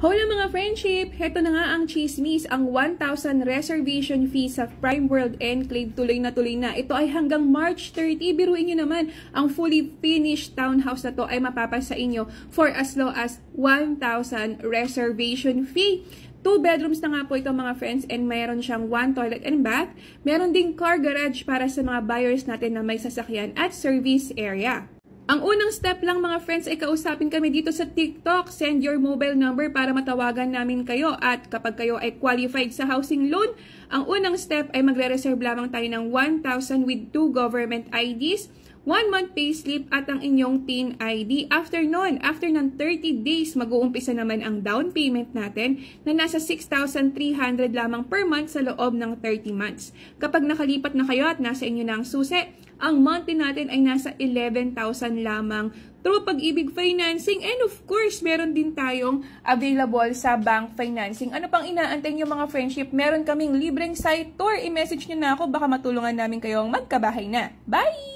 Hola mga friendship! Heto na nga ang chismis, ang 1,000 reservation fee sa Prime World Enclave tuloy na. Ito ay hanggang March 30. Biruin nyo naman, ang fully finished townhouse na to ay mapapasa inyo for as low as 1,000 reservation fee. 2 bedrooms na nga po ito mga friends, and mayroon siyang 1 toilet and bath. Meron ding car garage para sa mga buyers natin na may sasakyan at service area. Ang unang step lang mga friends ay kausapin kami dito sa TikTok. Send your mobile number para matawagan namin kayo, at kapag kayo ay qualified sa housing loan, ang unang step ay magre-reserve lamang tayo ng 1,000 with 2 government IDs, 1 month payslip at ang inyong TIN ID. After nun, after ng 30 days, mag-uumpisa naman ang down payment natin na nasa 6,300 lamang per month sa loob ng 30 months. Kapag nakalipat na kayo at nasa inyo na ang susi, ang monthly natin ay nasa 11,000 lamang through Pag-ibig Financing, and of course, meron din tayong available sa bank financing. Ano pang inaantay nyo mga friendship? Meron kaming libreng site tour. I-message nyo na ako, baka matulungan namin kayong magkabahay na. Bye!